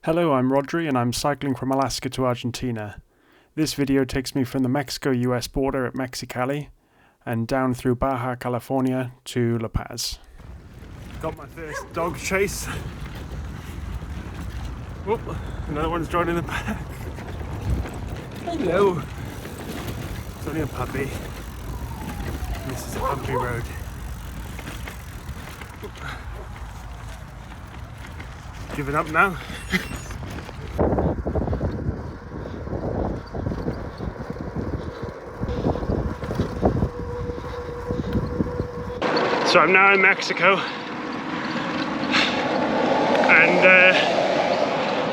Hello, I'm Rodri and I'm cycling from Alaska to Argentina. This video takes me from the Mexico-US border at Mexicali and down through Baja, California to La Paz. Got my first dog chase. Whoop, another one's joining the back. Hello. It's only a puppy. This is a bumpy road. Giving up now. So I'm now in Mexico, and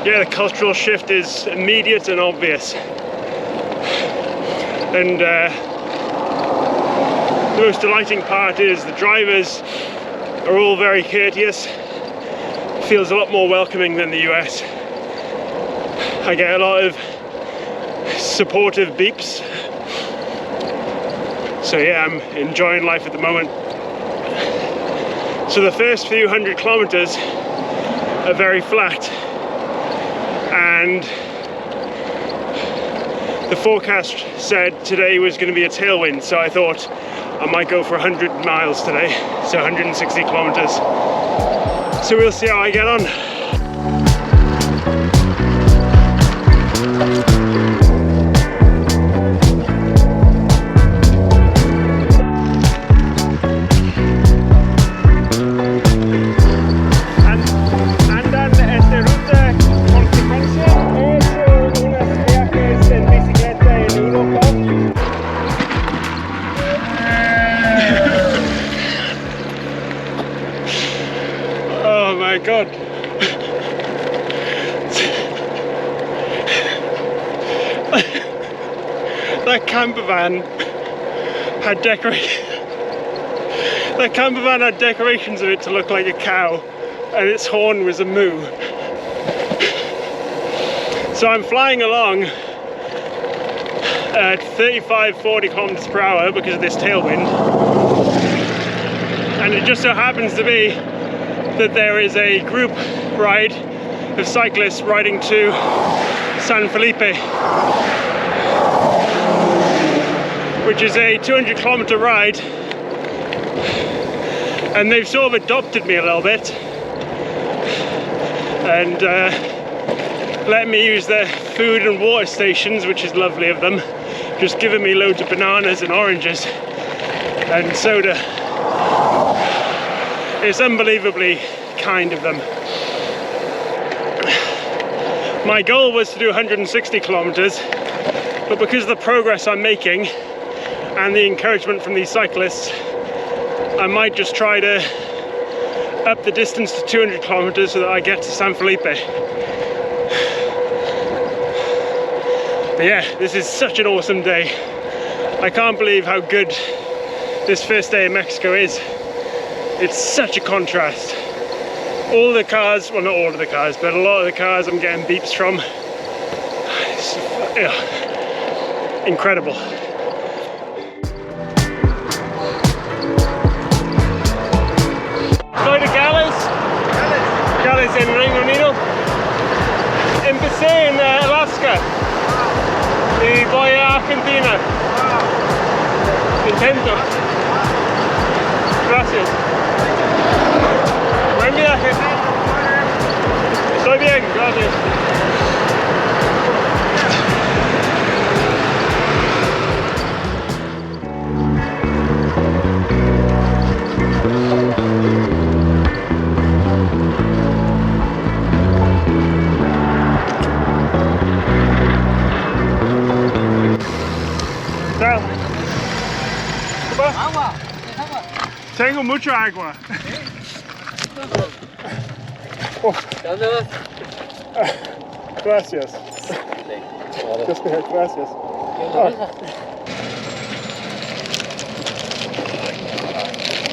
yeah, the cultural shift is immediate and obvious. And the most delighting part is the drivers are all very courteous. Feels a lot more welcoming than the US. I get a lot of supportive beeps. So yeah, I'm enjoying life at the moment. So the first few 100 kilometers are very flat, and the forecast said today was going to be a tailwind, so I thought I might go for 100 miles today, so 160 kilometers. So we'll see how I get on. Oh my god. That camper van had decorations of it to look like a cow, and its horn was a moo. So I'm flying along at 35-40 kilometers per hour because of this tailwind, and it just so happens to be that there is a group ride of cyclists riding to San Felipe, which is a 200 kilometer ride, and they've sort of adopted me a little bit and let me use their food and water stations, which is lovely of them, just giving me loads of bananas and oranges and soda. It's unbelievably kind of them. My goal was to do 160 kilometers, but because of the progress I'm making and the encouragement from these cyclists, I might just try to up the distance to 200 kilometers so that I get to San Felipe. But yeah, this is such an awesome day. I can't believe how good this first day in Mexico is. It's such a contrast. All the cars, well, not all of the cars, but a lot of the cars I'm getting beeps from. It's, incredible. Soy de Gales en Reino Unido. Empecé en Alaska y voy a Argentina. Intento. Gracias. Buen viaje. Estoy bien, gracias. Chao. Agua. Tengo mucha agua. Oh. ¿Dónde vas? Gracias. Gracias.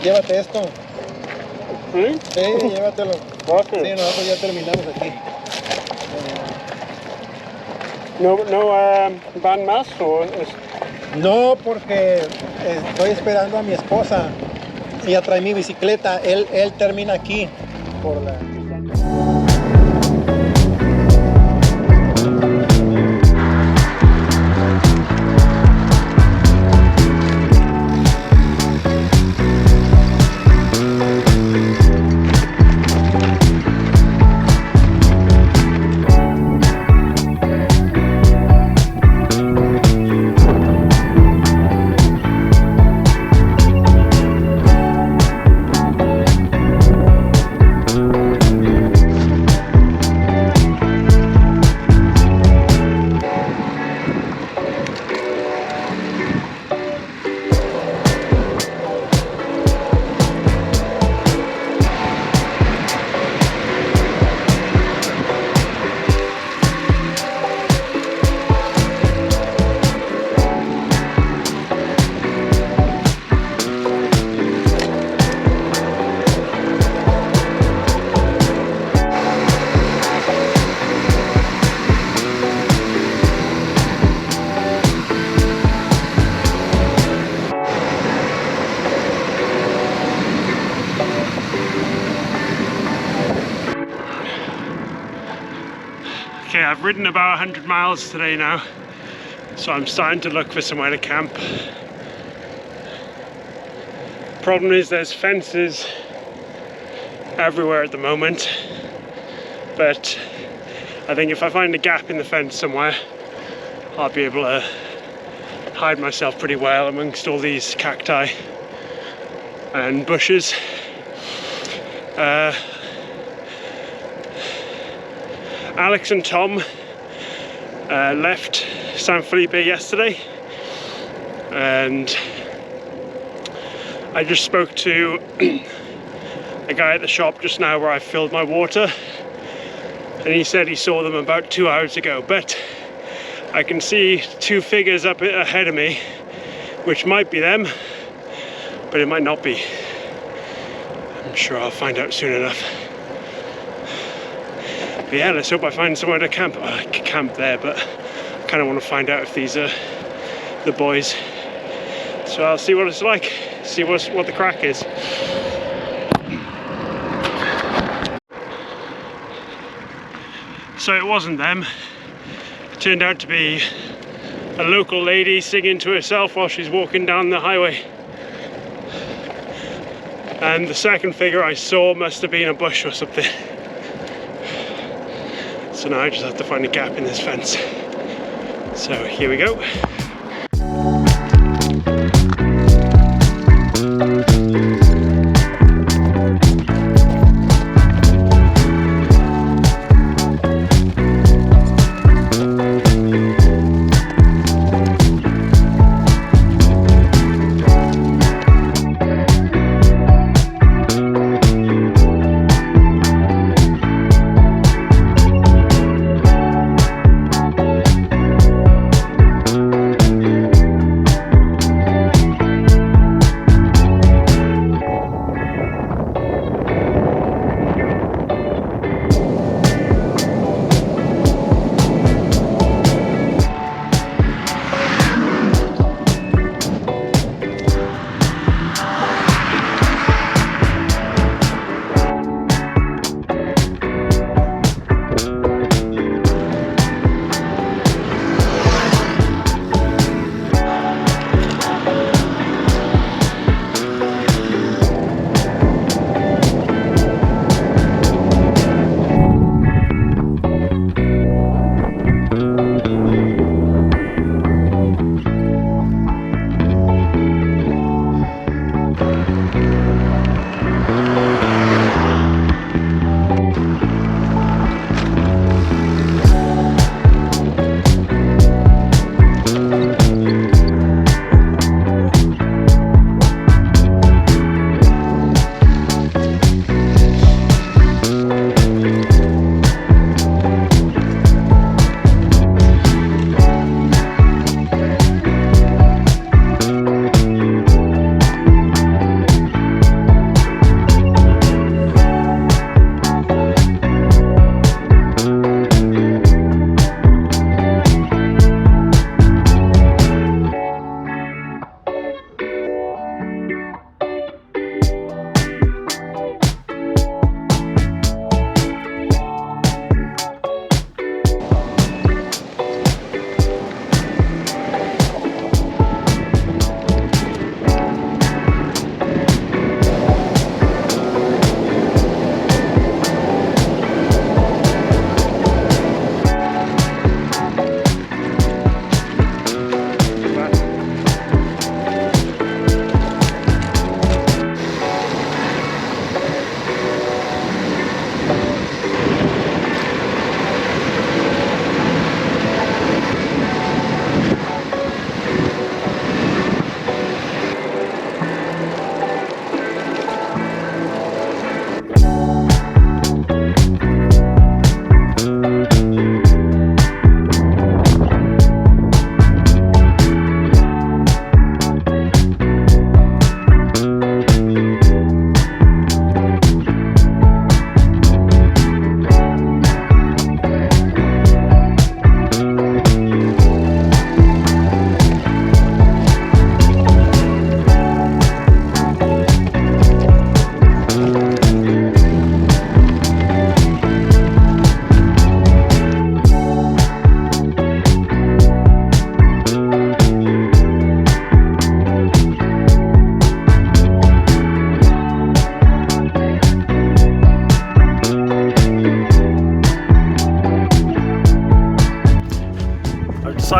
Llévate esto. ¿Sí? Sí, llévatelo. Gracias. Sí, nosotros ya terminamos aquí. ¿No van más o es? No, porque estoy esperando a mi esposa. Ella trae mi bicicleta. Él termina aquí por la... Okay, I've ridden about 100 miles today now, so I'm starting to look for somewhere to camp. Problem is there's fences everywhere at the moment, but I think if I find a gap in the fence somewhere, I'll be able to hide myself pretty well amongst all these cacti and bushes. Alex and Tom left San Felipe yesterday, and I just spoke to a guy at the shop just now where I filled my water, and he said he saw them about 2 hours ago, but I can see two figures up ahead of me, which might be them, but it might not be. I'm sure I'll find out soon enough. But yeah, let's hope I find somewhere to camp. I could camp there, but I kind of want to find out if these are the boys. So I'll see what it's like, see what the crack is. So it wasn't them. It turned out to be a local lady singing to herself while she's walking down the highway. And the second figure I saw must have been a bush or something. So now I just have to find a gap in this fence. So here we go.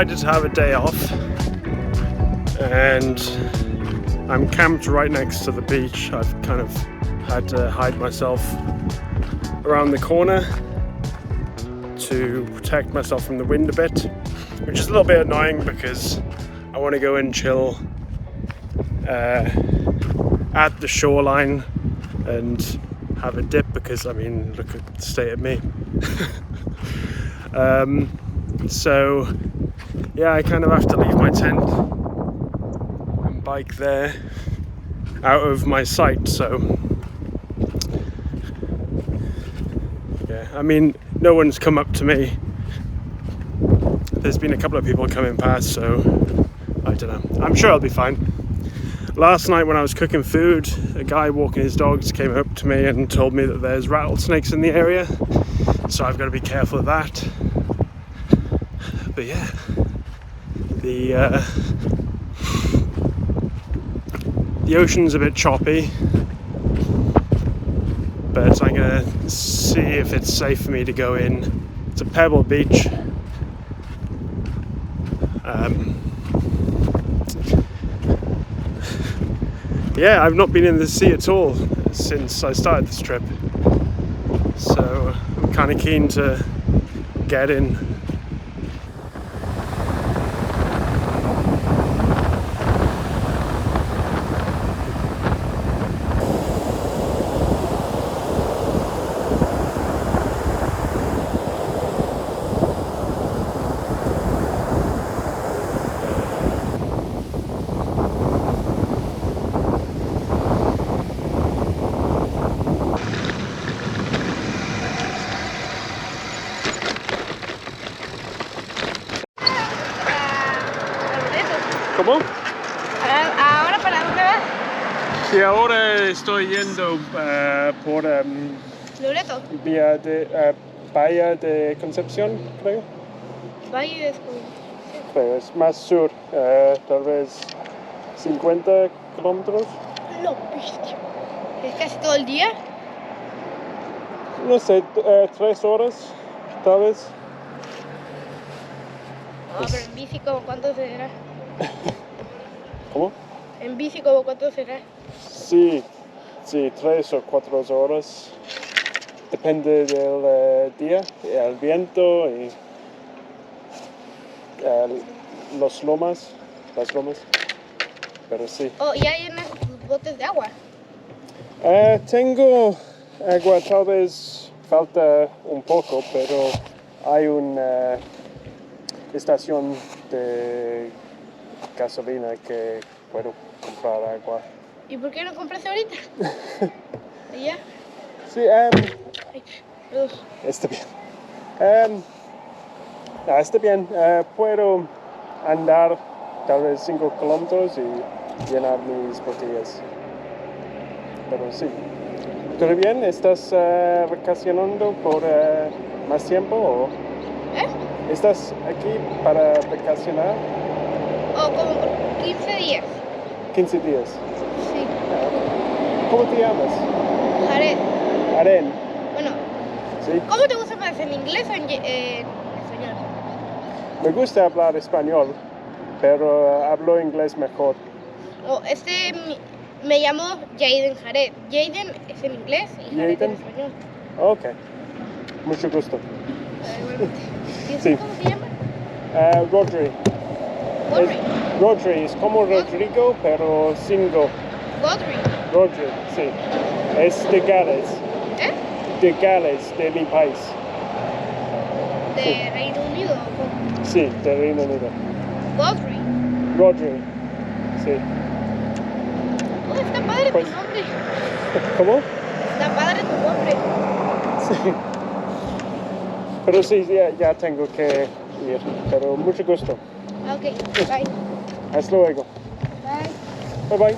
decided to have a day off, and I'm camped right next to the beach. I've kind of had to hide myself around the corner to protect myself from the wind a bit, which is a little bit annoying because I want to go and chill at the shoreline and have a dip, because I mean, look at the state of me. So yeah, I kind of have to leave my tent and bike there out of my sight. So yeah, I mean, no one's come up to me. There's been a couple of people coming past, so I don't know. I'm sure I'll be fine. Last night when I was cooking food, a guy walking his dogs came up to me and told me that there's rattlesnakes in the area, so I've got to be careful of that. But yeah, the ocean's a bit choppy, but I'm gonna see if it's safe for me to go in. It's a pebble beach. Yeah, I've not been in the sea at all since I started this trip, so I'm kind of keen to get in. ¿Cómo? ¿Ahora para dónde vas? Sí, ahora estoy yendo por Loreto. Bahía de Concepción, creo. Valle de Creo, es más sur, tal vez 50 kilómetros. No, bestia. ¿Es casi todo el día? No sé, 3 horas, tal vez. No, pero en bici como cuánto será. ¿Cómo? En bici como cuánto será. Sí, 3 o 4 horas. Depende del día, el viento y las lomas. Pero sí. Oh, ¿ya llenas tus botes de agua? Tengo agua, tal vez falta un poco, pero hay una estación de gasolina que puedo comprar agua. ¿Y por qué no compras ahorita? ¿Ya? Sí, Ay, está bien. Está bien, puedo andar tal vez 5 kilómetros y llenar mis botellas. Pero sí. ¿Todo bien? ¿Estás vacacionando por más tiempo? ¿O estás aquí para vacacionar? Oh, como por 15 días. 15 días. Sí. ¿Cómo te llamas? Jared. Aren. Bueno, ¿Sí? ¿cómo te gusta más? ¿En inglés o en español? Me gusta hablar español, pero hablo inglés mejor. Oh, me llamo Jaden Jared. Jaden es en inglés y Jared Jaden. en español. Ok. Mucho gusto. Igualmente. ¿Y Sí. cómo se llama? Rodri. Godry. Rodri es como Rodrigo, pero sin go. Godry. Rodri, sí. Es de Gales. ¿Eh? De Gales, de mi país. ¿De Sí. Reino Unido? Sí, de Reino Unido. Godry. Rodri, sí. Oh, está padre Pues- tu nombre. ¿Cómo? Está padre tu nombre. Sí. Pero sí, ya tengo que ir. Pero mucho gusto. Ok, bye. Hasta luego. Bye. Bye bye.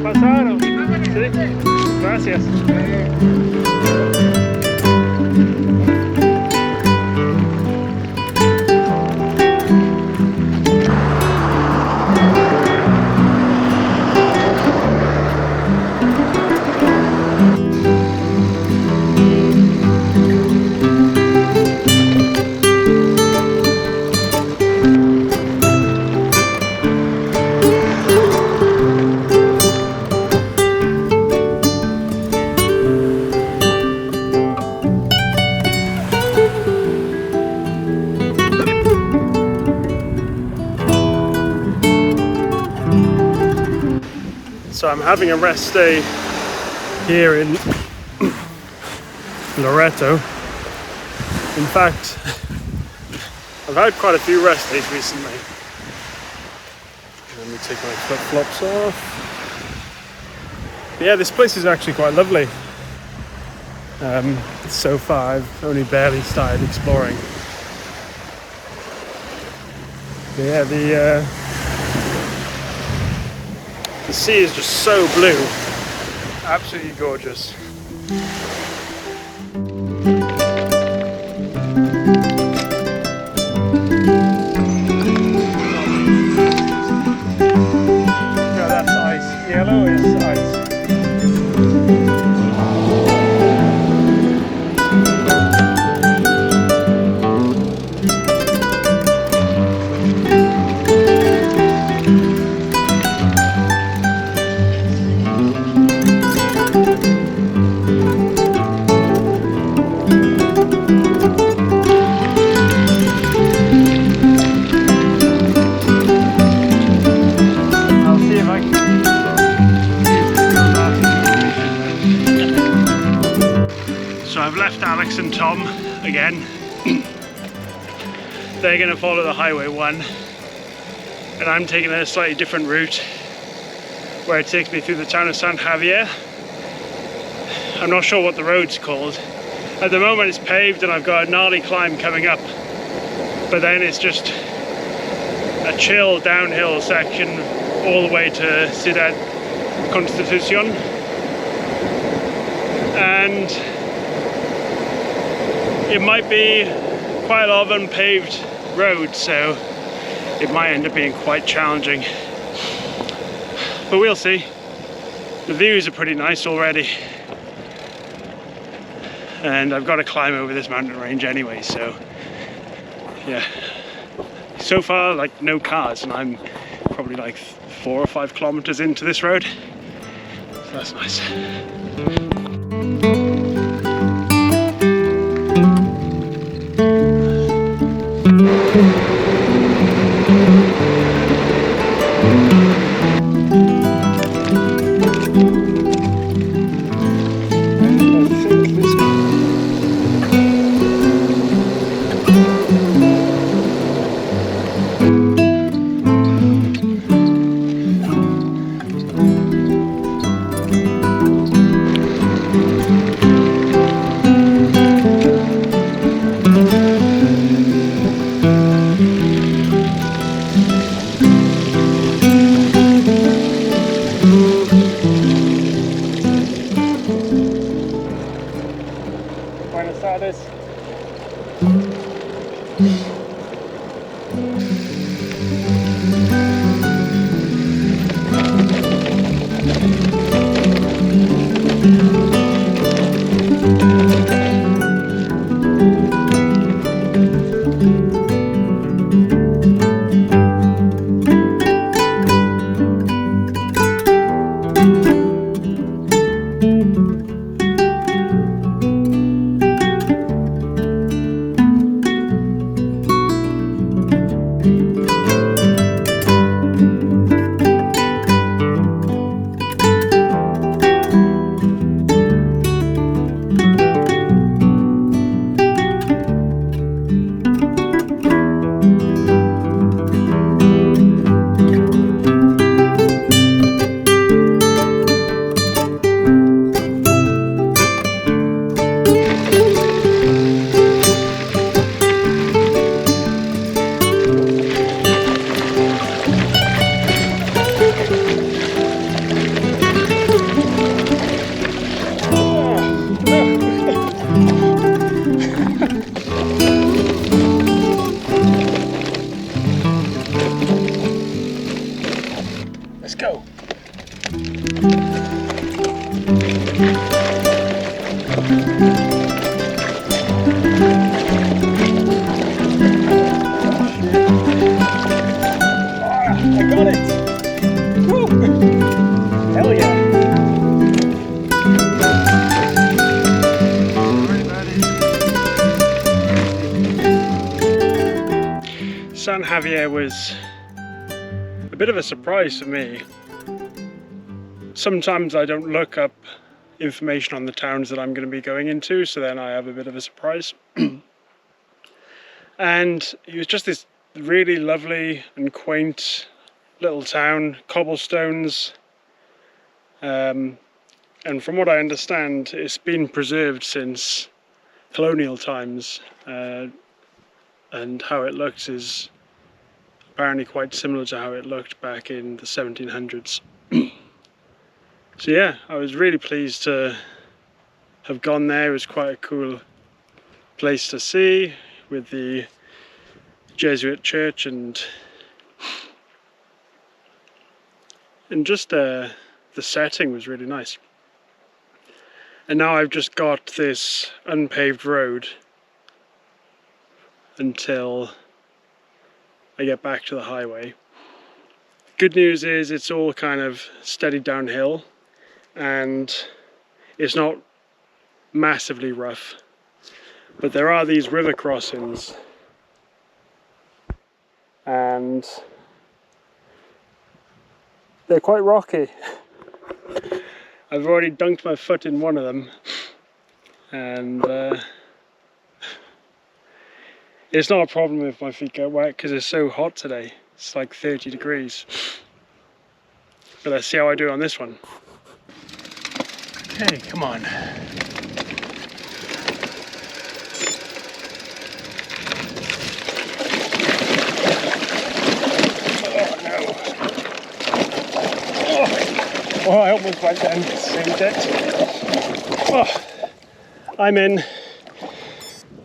pasaron. Sí, gracias. So I'm having a rest day here in Loreto. In fact, I've had quite a few rest days recently. Let me take my flip-flops off. Yeah, this place is actually quite lovely. So far I've only barely started exploring. But yeah, the sea is just so blue, absolutely gorgeous. No, that's ice. Yellow is ice. I've left Alex and Tom again. They're going to follow the Highway 1 and I'm taking a slightly different route where it takes me through the town of San Javier. I'm not sure what the road's called. At the moment it's paved and I've got a gnarly climb coming up, but then it's just a chill downhill section all the way to Ciudad Constitucion. And it might be quite a lot of unpaved roads, so it might end up being quite challenging. But we'll see. The views are pretty nice already. And I've got to climb over this mountain range anyway, so yeah. So far, like, no cars, and I'm probably like 4 or 5 kilometers into this road. So that's nice. I got it! Woo! Hell yeah! San Javier was a bit of a surprise for me. Sometimes I don't look up information on the towns that I'm going to be going into, so then I have a bit of a surprise. And it was just this really lovely and quaint little town, cobblestones, and from what I understand, it's been preserved since colonial times, and how it looks is apparently quite similar to how it looked back in the 1700s. So yeah, I was really pleased to have gone there. It was quite a cool place to see, with the Jesuit church and just the setting was really nice. And now I've just got this unpaved road until I get back to the highway. Good news is it's all kind of steady downhill and it's not massively rough, but there are these river crossings and they're quite rocky. I've already dunked my foot in one of them, and it's not a problem if my feet get wet because it's so hot today. It's like 30 degrees. But let's see how I do on this one. Okay, come on. Oh, I almost went down and saved it. Oh, I'm in.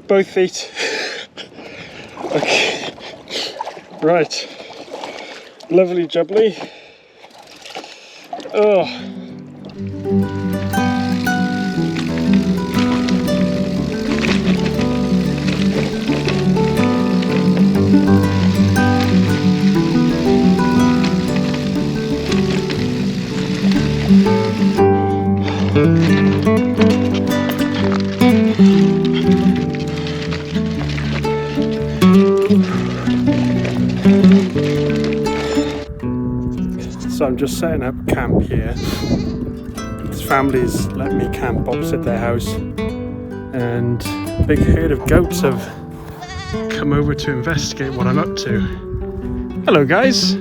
Both feet. Okay. Right. Lovely jubbly. Oh. So I'm just setting up camp here. This family's let me camp opposite their house, and a big herd of goats have come over to investigate what I'm up to. Hello guys!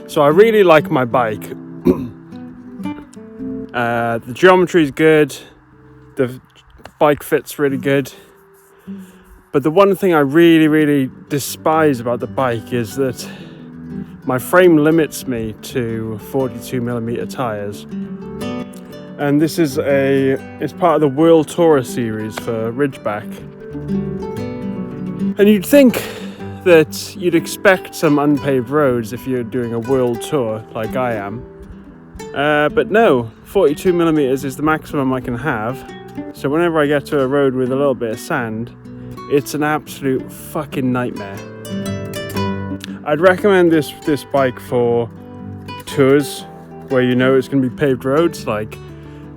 So I really like my bike. The geometry is good, the bike fits really good, but the one thing I really despise about the bike is that my frame limits me to 42mm tyres. And this is it's part of the World Tourer series for Ridgeback. And you'd think that you'd expect some unpaved roads if you're doing a world tour like I am, but no, 42mm is the maximum I can have. So whenever I get to a road with a little bit of sand, it's an absolute fucking nightmare. I'd recommend this bike for tours where you know it's going to be paved roads, like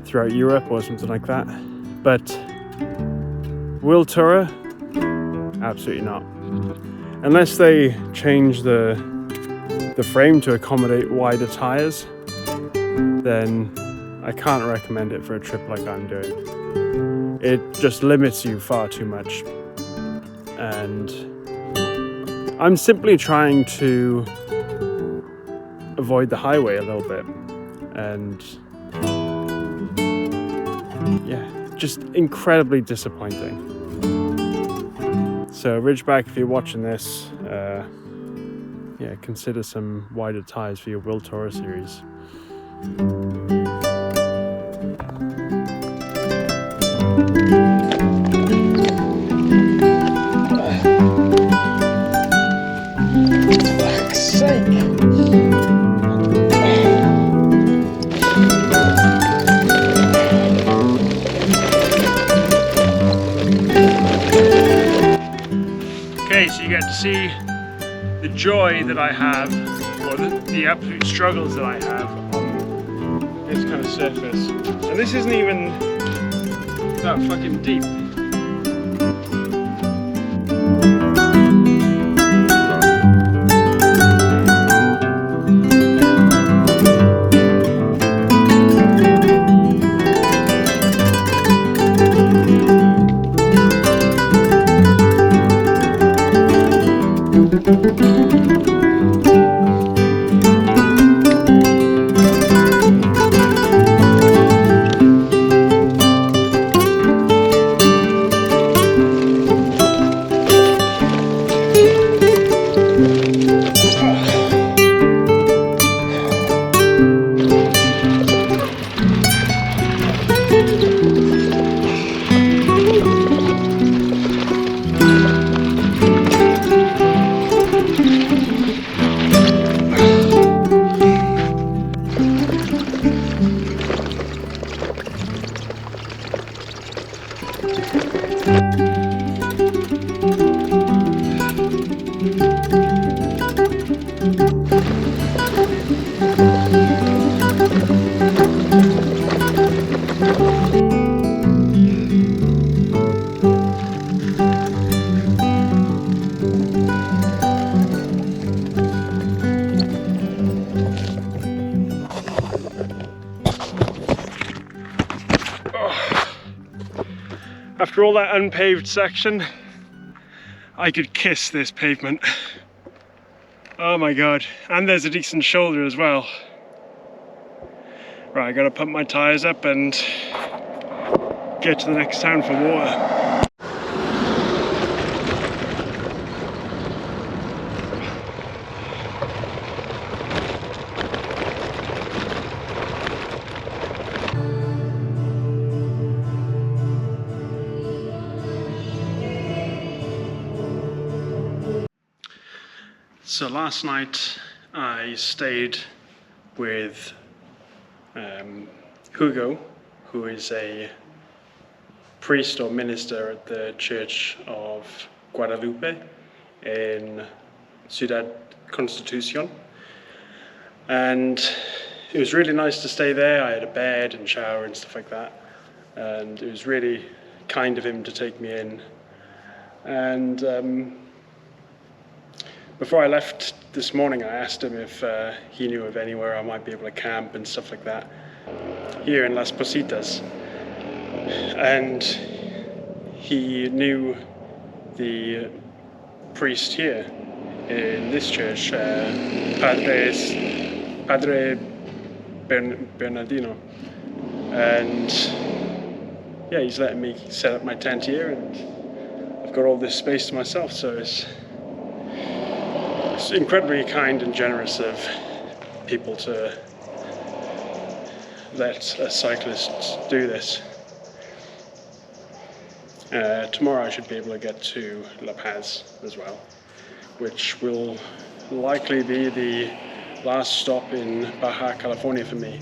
throughout Europe or something like that, but world tourer, absolutely not. Unless they change the frame to accommodate wider tyres, then I can't recommend it for a trip like I'm doing. It just limits you far too much. And I'm simply trying to avoid the highway a little bit, and yeah, just incredibly disappointing. So Ridgeback, if you're watching this, yeah, consider some wider tires for your World Tourer series. Fuck's sake. Okay, so you get to see the joy that I have, or the absolute struggles that I have on this kind of surface. And this isn't even that fucking deep. After all that unpaved section, I could kiss this pavement. Oh my god, and there's a decent shoulder as well. Right, I gotta pump my tyres up and get to the next town for water. So last night I stayed with Hugo, who is a priest or minister at the Church of Guadalupe in Ciudad Constitucion, and it was really nice to stay there. I had a bed and shower and stuff like that, and it was really kind of him to take me in. And before I left this morning, I asked him if he knew of anywhere I might be able to camp and stuff like that here in Las Positas. And he knew the priest here in this church, Padre Bernardino. And yeah, he's letting me set up my tent here, and I've got all this space to myself, so it's incredibly kind and generous of people to let a cyclist do this. Tomorrow I should be able to get to La Paz as well, which will likely be the last stop in Baja, California for me.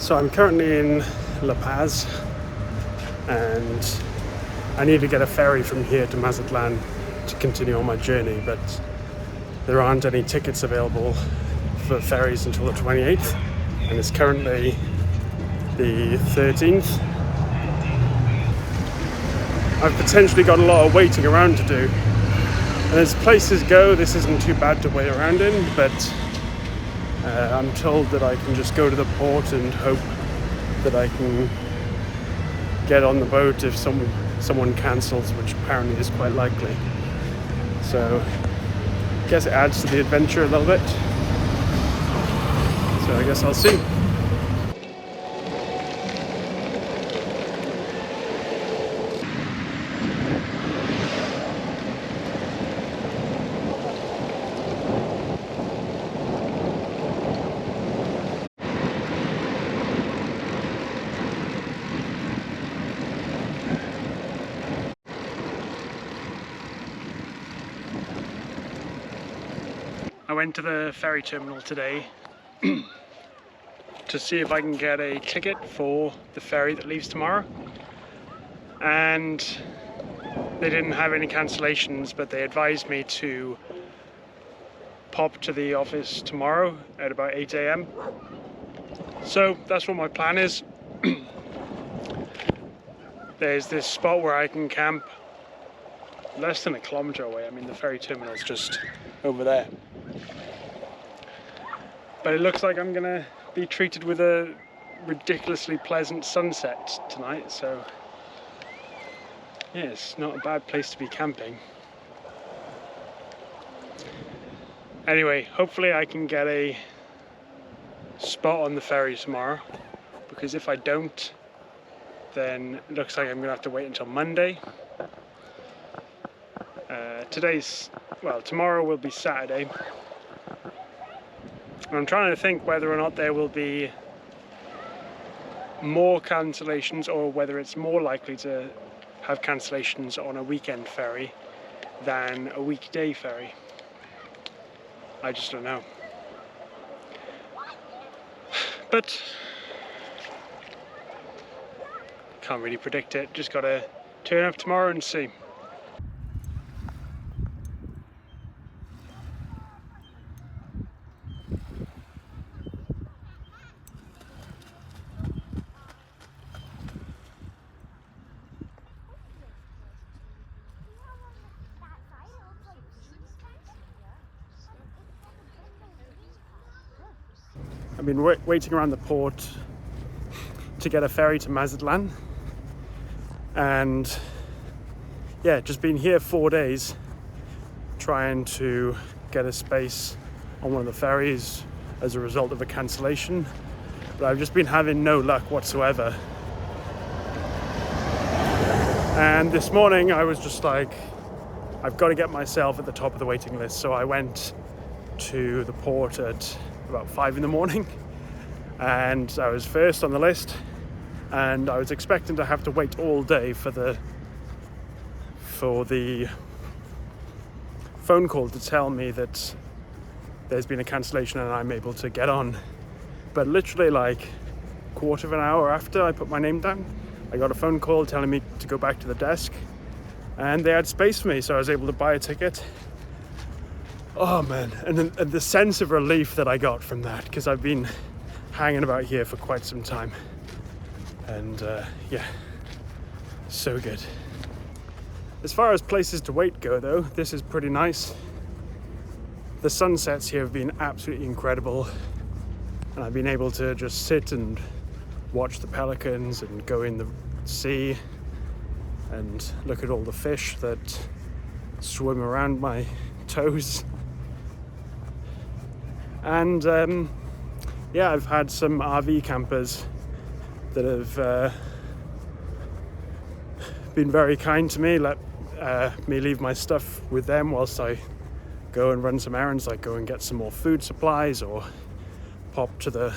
So I'm currently in La Paz and I need to get a ferry from here to Mazatlan to continue on my journey, but there aren't any tickets available for ferries until the 28th, and it's currently the 13th. I've potentially got a lot of waiting around to do, and as places go, this isn't too bad to wait around in, but I'm told that I can just go to the port and hope that I can get on the boat if someone cancels, which apparently is quite likely. So I guess it adds to the adventure a little bit. So I guess I'll see. I went to the ferry terminal today to see if I can get a ticket for the ferry that leaves tomorrow, and they didn't have any cancellations, but they advised me to pop to the office tomorrow at about 8 a.m. So that's what my plan is. There's this spot where I can camp less than a kilometer away. I mean, the ferry terminal is just over there. But it looks like I'm gonna be treated with a ridiculously pleasant sunset tonight, so yeah, it's not a bad place to be camping. Anyway, hopefully I can get a spot on the ferry tomorrow, because if I don't, then it looks like I'm gonna have to wait until Monday. Tomorrow will be Saturday. I'm trying to think whether or not there will be more cancellations, or whether it's more likely to have cancellations on a weekend ferry than a weekday ferry. I just don't know. But can't really predict it. Just gotta turn up tomorrow and see. I've been waiting around the port to get a ferry to Mazatlan, and yeah, just been here 4 days trying to get a space on one of the ferries as a result of a cancellation, but I've just been having no luck whatsoever. And this morning I was just like, I've got to get myself at the top of the waiting list, so I went to the port at about 5 in the morning, and I was first on the list, and I was expecting to have to wait all day for the phone call to tell me that there's been a cancellation and I'm able to get on. But literally like a quarter of an hour after I put my name down, I got a phone call telling me to go back to the desk, and they had space for me, so I was able to buy a ticket. Oh man, and the sense of relief that I got from that, because I've been hanging about here for quite some time, and yeah, so good. As far as places to wait go though, this is pretty nice. The sunsets here have been absolutely incredible, and I've been able to just sit and watch the pelicans and go in the sea and look at all the fish that swim around my toes. And yeah, I've had some RV campers that have been very kind to me, let me leave my stuff with them whilst I go and run some errands, like go and get some more food supplies, or pop to the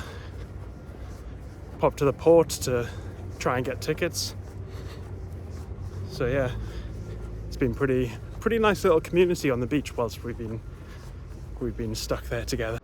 port to try and get tickets. So yeah, it's been pretty nice little community on the beach whilst we've been stuck there together.